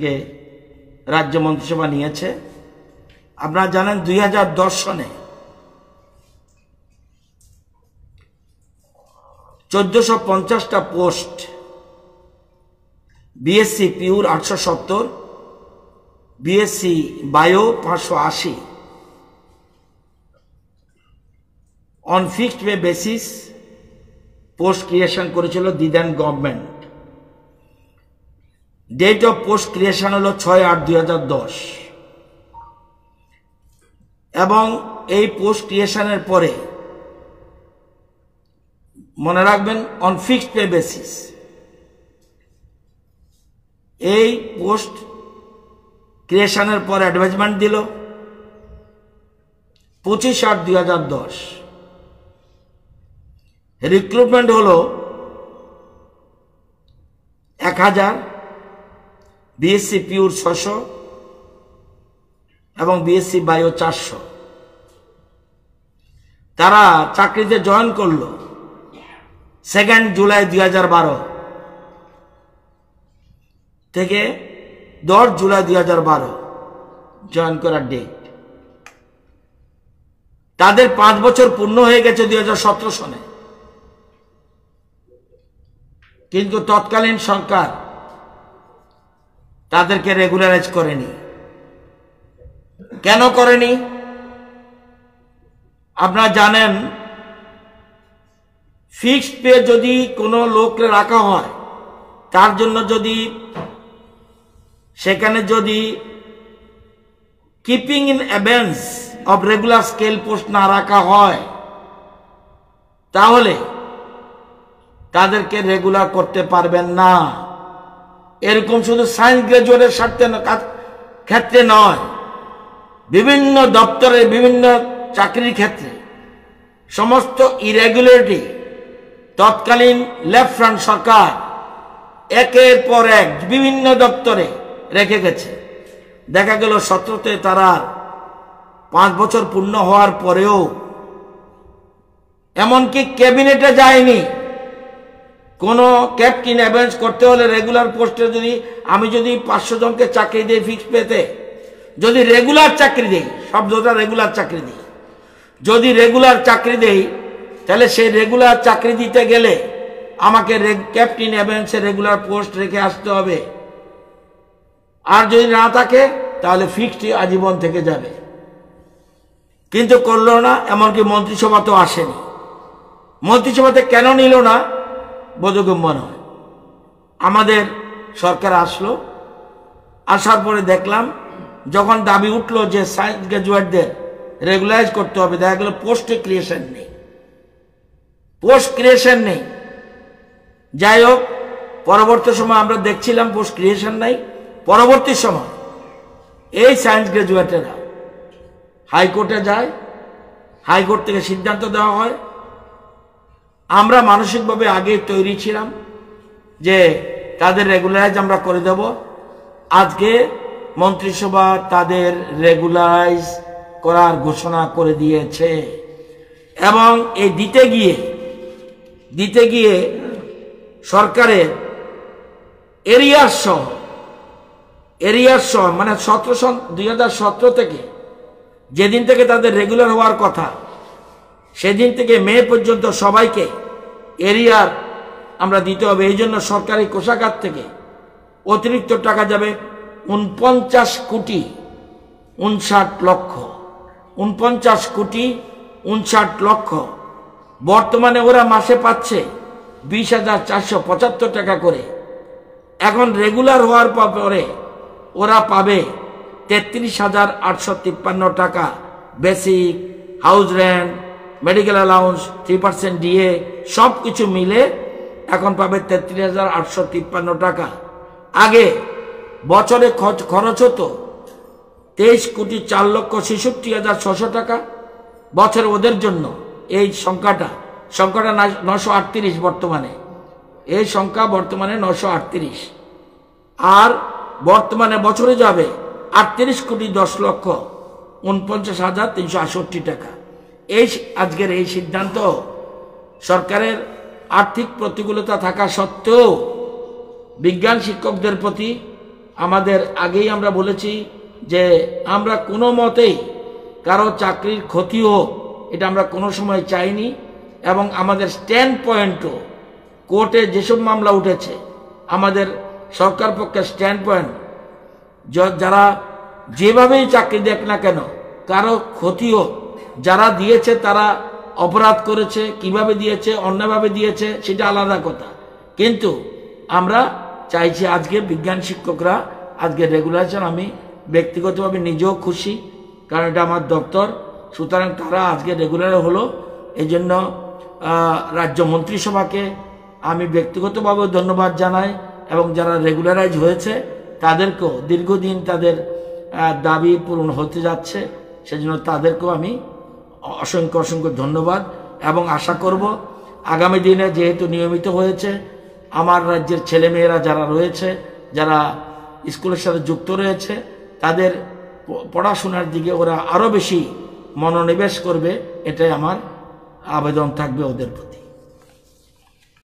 যে রাজ্য মন্ত্রিসভা নিয়েছে। আপনারা জানেন 2010 সনে 1450টা post, BSc pure 870, BSc bio 580 on fixed pay basis post creation করেছিল the then government. Date of post creation হলো 6/8/2010 এবং এই পোস্ট ক্রিয়েশনের পরে মনে রাখবেন অন ফিক্সড পে বেসিস এই পোস্ট ক্রিয়েশনের পর অ্যাডভার্টাইজমেন্ট দিল 25/8/2010। রিক্রুটমেন্ট হলো 1000, বিএসসি পিউর 600 এবং বিএসসি বায়ো 400। তারা চাকরিতে জয়েন করলো 2 জুলাই 2012 থেকে 10 জুলাই 2012 জয়েন করার ডেট। তাদের 5 বছর পূর্ণ হয়ে গেছে 2017 সনে, কিন্তু তৎকালীন সরকার তাদেরকে রেগুলারাইজ করেনি। কেন করেনি? আপনারা জানেন ফিক্সড পে যদি কোনো লোককে রাখা হয়, তার জন্য যদি সেখানে যদি keeping in abeyance of regular scale post না রাখা হয়, তাহলে তাদেরকে রেগুলার করতে পারবেন না। এরকম শুধু সায়েন্স গ্রাজুয়েটের ক্ষেত্রে নয়, বিভিন্ন দপ্তরে বিভিন্ন চাকরির ক্ষেত্রে সমস্ত ইরেগুলারিটি তৎকালীন লেফট ফ্রন্ট সরকার একের পর এক বিভিন্ন দপ্তরে রেখে গেছে। দেখা গেল 17তে তারা 5 বছর পূর্ণ হওয়ার পরেও এমনকি ক্যাবিনেটে যায়নি। কোনো ক্যাপ্টেন অ্যাভেন্স করতে হলে রেগুলার পোস্টে আমি যদি 500 জনকে চাকরি দিই ফিক্সড পেতে, যদি রেগুলার চাকরি দেই, শব্দটা রেগুলার চাকরি দিই, যদি রেগুলার চাকরি দেই, তাহলে সেই রেগুলার চাকরি দিতে গেলে আমাকে ক্যাপ্টেন অ্যাভেন্সে রেগুলার পোস্ট রেখে আসতে হবে। আর যদি না থাকে তাহলে ফিক্সড আজীবন থেকে যাবে। কিন্তু করলো না, এমনকি মন্ত্রিসভা তো আসেনি। মন্ত্রিসভাতে কেন নিল না বোধগম্য নয়। আমাদের সরকার আসলো, আসার পরে দেখলাম যখন দাবি উঠলো যে সায়েন্স গ্রাজুয়েটদের রেগুলারাইজ করতে হবে, দেখা গেল পোস্ট ক্রিয়েশন নেই, পোস্ট ক্রিয়েশন নেই। যাই হোক, পরবর্তী সময় আমরা দেখছিলাম পোস্ট ক্রিয়েশন নাই। পরবর্তী সময় এই সায়েন্স গ্রাজুয়েটেরা হাইকোর্টে যায়, হাইকোর্ট থেকে সিদ্ধান্ত দেওয়া হয়। আমরা মানসিকভাবে আগে তৈরি ছিলাম যে তাদের রেগুলারাইজ আমরা করে দেব। আজকে মন্ত্রিসভা তাদের রেগুলারাইজ করার ঘোষণা করে দিয়েছে এবং এই দিতে গিয়ে সরকারের এরিয়ার সহ মানে 2017 থেকে যেদিন থেকে তাদের রেগুলার হওয়ার কথা, সেদিন থেকে মে পর্যন্ত সবাইকে এরিয়ার আমরা দিতে হবে। এই জন্য সরকারি কোষাগার থেকে অতিরিক্ত টাকা যাবে 49 কোটি 59 লক্ষ, 49 কোটি 59 লক্ষ। বর্তমানে ওরা মাসে পাচ্ছে 20,475 টাকা করে। এখন রেগুলার হওয়ার পরে ওরা পাবে 33,853 টাকা basic, house rent, medical allowance, 3% DA সব কিছু মিলে এখন পাবে 33,853 টাকা। আগে বছরে খরচ হতো 23,04,66,600 টাকা বছরে ওদের জন্য। এই সংখ্যাটা 938 বর্তমানে, এই সংখ্যা বর্তমানে 938। আর বর্তমানে বছরে যাবে 38,10,49,368 টাকা। এই আজকের এই সিদ্ধান্ত সরকারের আর্থিক প্রতিকূলতা থাকা সত্ত্বেও বিজ্ঞান শিক্ষকদের প্রতি আমাদের আগেই আমরা বলেছি যে আমরা কোনো মতেই কারো চাকরির ক্ষতি হোক এটা আমরা কোনো সময় চাইনি, এবং আমাদের স্ট্যান্ড পয়েন্টও কোর্টে যেসব মামলা উঠেছে আমাদের সরকার পক্ষের স্ট্যান্ড পয়েন্ট যারা যেভাবেই চাকরি দেখ না কেন কারো ক্ষতি হোক, যারা দিয়েছে তারা অপরাধ করেছে, কিভাবে দিয়েছে, অন্যভাবে দিয়েছে সেটা আলাদা কথা, কিন্তু আমরা চাইছি আজকে বিজ্ঞান শিক্ষকরা আজকে রেগুলার। আমি ব্যক্তিগতভাবে নিজেও খুশি, কারণ এটা আমার দপ্তর, সুতরাং তারা আজকে রেগুলার হলো। এই জন্য রাজ্য মন্ত্রিসভাকে আমি ব্যক্তিগতভাবে ধন্যবাদ জানাই, এবং যারা রেগুলারাইজ হয়েছে তাদেরকেও দীর্ঘদিন তাদের দাবি পূরণ হতে যাচ্ছে, সেজন্য তাদেরকেও আমি অসংখ্য অসংখ্য ধন্যবাদ, এবং আশা করব আগামী দিনে যেহেতু নিয়মিত হয়েছে আমার রাজ্যের ছেলেমেয়েরা যারা রয়েছে, যারা স্কুলের সাথে যুক্ত রয়েছে, তাদের পড়াশোনার দিকে ওরা আরও বেশি মনোনিবেশ করবে, এটাই আমার আবেদন থাকবে ওদের প্রতি।